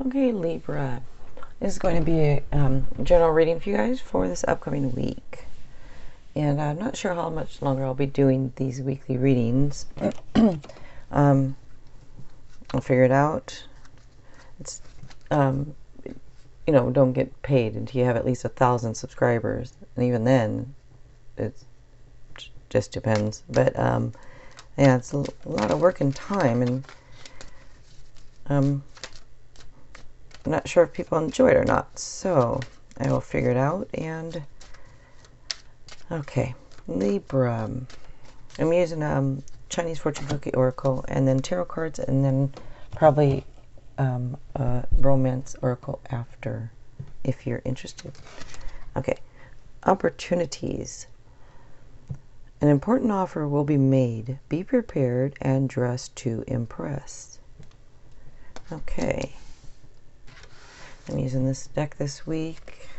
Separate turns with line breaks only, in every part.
Okay, Libra. This is going to be a general reading for you guys for this upcoming week. And I'm not sure how much longer I'll be doing these weekly readings. I'll figure it out. It's, you know, don't get paid until you have at least 1,000 subscribers. And even then, it just depends. But, yeah, it's a lot of work and time. And, I'm not sure if people enjoy it or not, so I will figure it out. And okay, Libra. I'm using Chinese fortune cookie oracle, and then tarot cards, and then probably a romance oracle after, if you're interested. Okay, opportunities. An important offer will be made. Be prepared and dress to impress. Okay. I'm using this deck this week.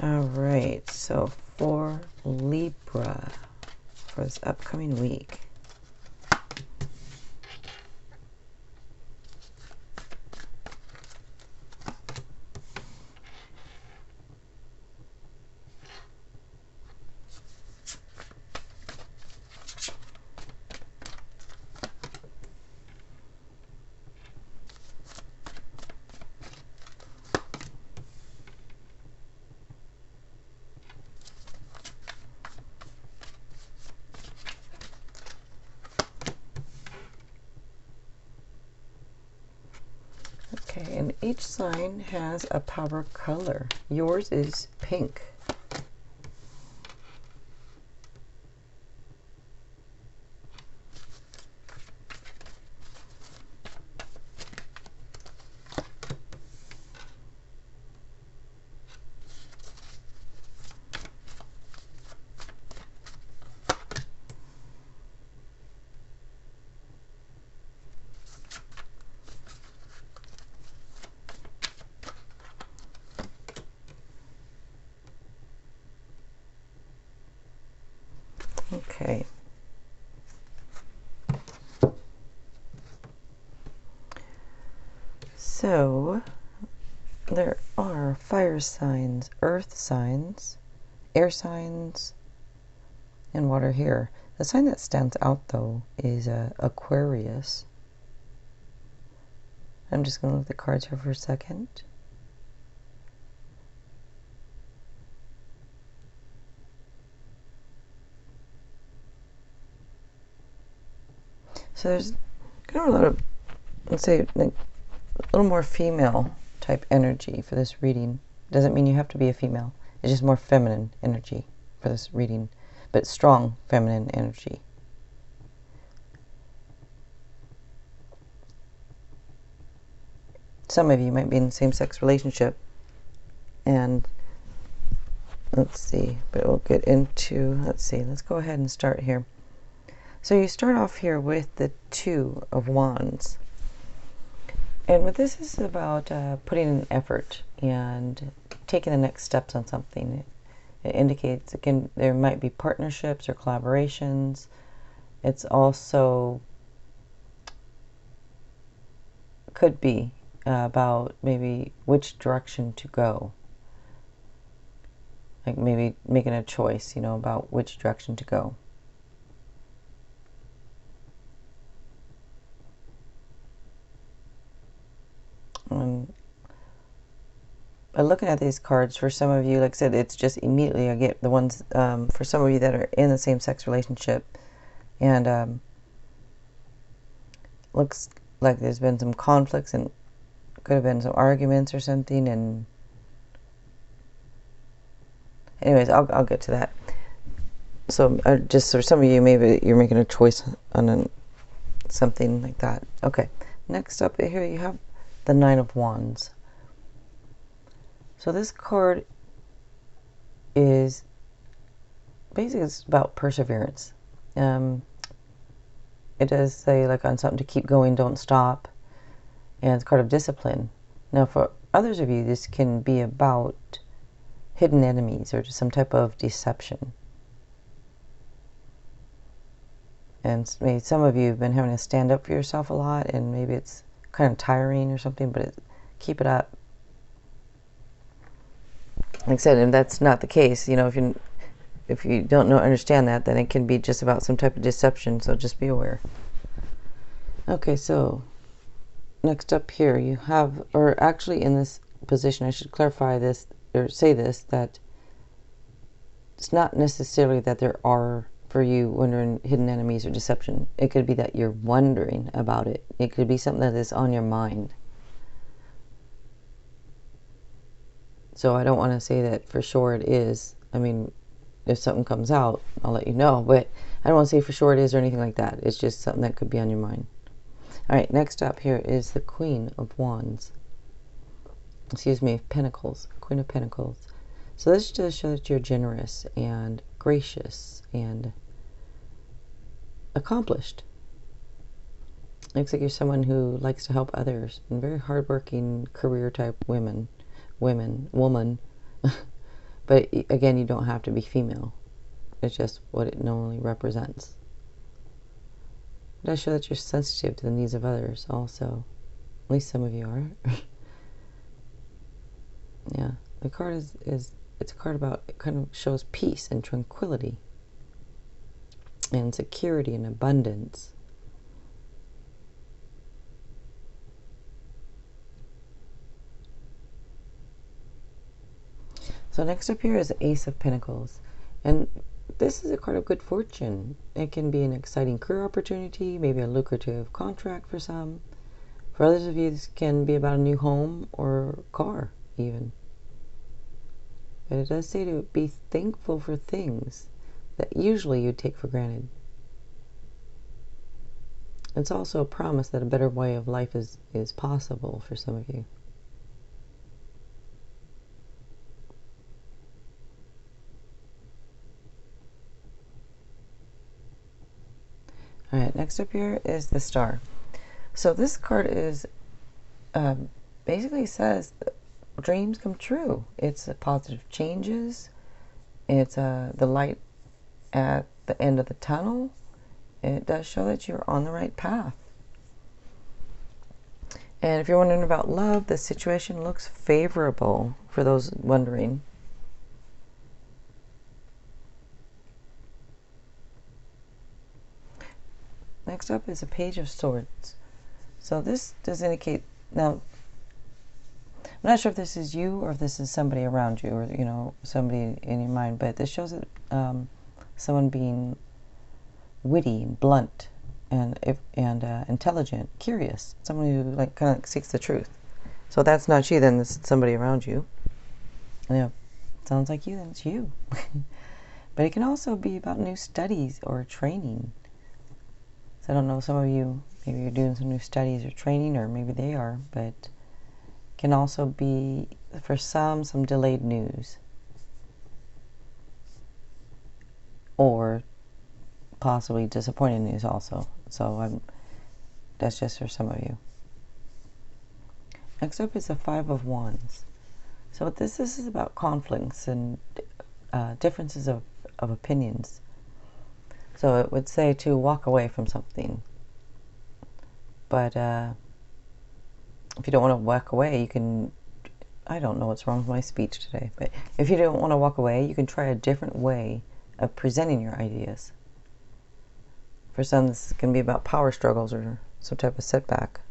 Alright, so for Libra, for this upcoming week. Okay, and each sign has a power color. Yours is pink. Okay. So, there are fire signs, earth signs, air signs, and water here. The sign that stands out, though, is Aquarius. I'm just going to look at the cards here for a second. So there's kind of a lot of, let's say, like, a little more female type energy for this reading. Doesn't mean you have to be a female. It's just more feminine energy for this reading, but strong feminine energy. Some of you might be in a same-sex relationship, and let's see, but we'll get into, let's see, let's go ahead and start here. So you start off here with the Two of Wands. And what this is about putting in effort and taking the next steps on something. It indicates there might be partnerships or collaborations. It's also could be about maybe which direction to go. Like maybe making a choice, you know, about which direction to go. By looking at these cards, for some of you, like I said, it's just immediately I get the ones for some of you that are in the same-sex relationship, and looks like there's been some conflicts and could have been some arguments or something. And anyways, I'll get to that. So just for some of you, maybe you're making a choice on something like that. Okay, next up here you have the Nine of Wands. So this card is basically it's about perseverance. It does say like on something to keep going, don't stop, and it's a card of discipline. Now for others of you, this can be about hidden enemies or just some type of deception. And maybe some of you have been having to stand up for yourself a lot, and maybe it's kind of tiring or something, but keep it up. Like I said, and that's not the case. You know, if you don't understand that, then it can be just about some type of deception. So just be aware. Okay, so next up here you have, or actually in this position, I should clarify this or say this, that it's not necessarily that there are for you wondering hidden enemies or deception. It could be that you're wondering about it. It could be something that is on your mind. So I don't want to say that for sure it is. I mean, if something comes out, I'll let you know, but I don't want to say for sure it is or anything like that. It's just something that could be on your mind. All right, next up here is the Queen of Wands. Excuse me, Pentacles, Queen of Pentacles. So this just shows that you're generous and gracious and accomplished. Looks like you're someone who likes to help others and very hardworking career type woman. But again, you don't have to be female. It's just what it normally represents. It does show that you're sensitive to the needs of others also. At least some of you are. Yeah, the card is it's a card about, it kind of shows peace and tranquility and security and abundance. So next up here is the Ace of Pentacles, and this is a card of good fortune. It can be an exciting career opportunity, maybe a lucrative contract for some. For others of you, this can be about a new home or car even. But it does say to be thankful for things that usually you take for granted. It's also a promise that a better way of life is possible for some of you. All right, next up here is the Star. So this card is basically says dreams come true. It's positive changes. It's the light at the end of the tunnel. It does show that you're on the right path. And if you're wondering about love, the situation looks favorable for those wondering. Next up is a Page of Swords. So this does indicate, now, I'm not sure if this is you or if this is somebody around you or, you know, somebody in your mind, but this shows that someone being witty, blunt, and intelligent, curious, someone who like kind of seeks the truth. So if that's not you, then it's somebody around you. Yeah, sounds like you, then it's you. But it can also be about new studies or training. So I don't know, some of you, maybe you're doing some new studies or training, or maybe they are, but can also be, for some delayed news. Or possibly disappointing news also. So that's just for some of you. Next up is the Five of Wands. So what this is about conflicts and differences of opinions. So it would say to walk away from something. But if you don't want to walk away, you can, I don't know what's wrong with my speech today, but if you don't want to walk away, you can try a different way of presenting your ideas. For some, this can be about power struggles or some type of setback.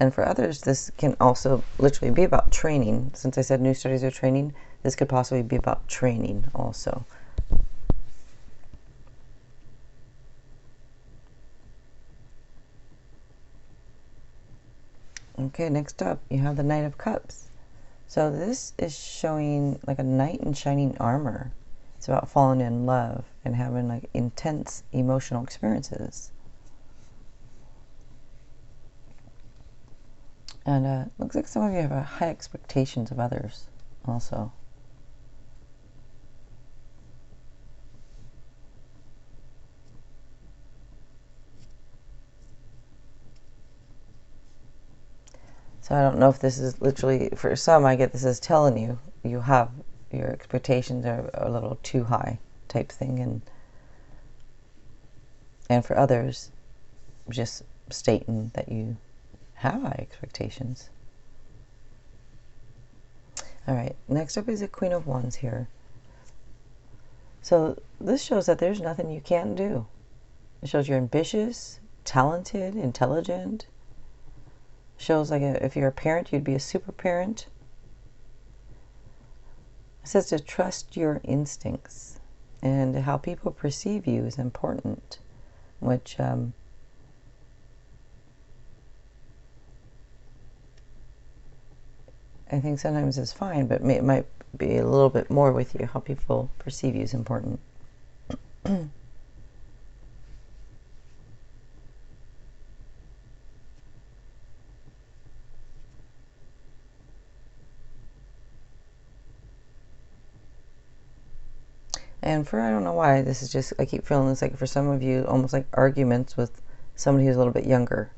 And for others, this can also literally be about training. Since I said new studies or training, this could possibly be about training also. Okay, next up, you have the Knight of Cups. So this is showing like a knight in shining armor. It's about falling in love and having like intense emotional experiences. And looks like some of you have high expectations of others also. So I don't know if this is literally, for some I get this as telling you, you have, your expectations are a little too high type thing. And for others, just stating that you have high expectations. All right, next up is the Queen of Wands here. So this shows that there's nothing you can't do. It shows you're ambitious, talented, intelligent. Shows like if you're a parent, you'd be a super parent. It says to trust your instincts, and how people perceive you is important, which I think sometimes is fine, but it might be a little bit more with you. How people perceive you is important. And I don't know why, this is just, I keep feeling this like for some of you, almost like arguments with somebody who's a little bit younger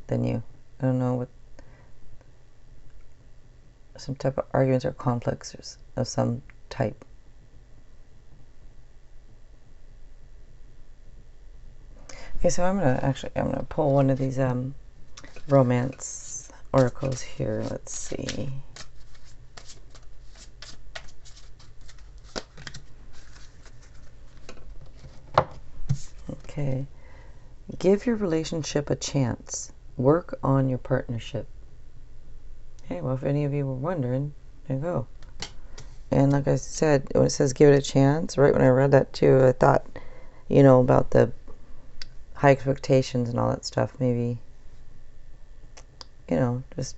than you. I don't know what, some type of arguments or conflicts of some type. Okay, so I'm gonna pull one of these romance oracles here. Let's see. Okay. Give your relationship a chance. Work on your partnership. Okay, well, if any of you were wondering, there you go. And like I said, when it says give it a chance, right when I read that too, I thought, you know, about the high expectations and all that stuff. Maybe, you know, just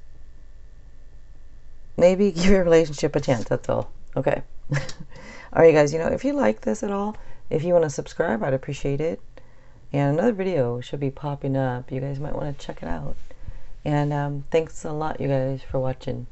maybe give your relationship a chance. That's all. Okay. All right, guys, you know, if you like this at all, if you want to subscribe, I'd appreciate it. And another video should be popping up. You guys might want to check it out. And thanks a lot, you guys, for watching.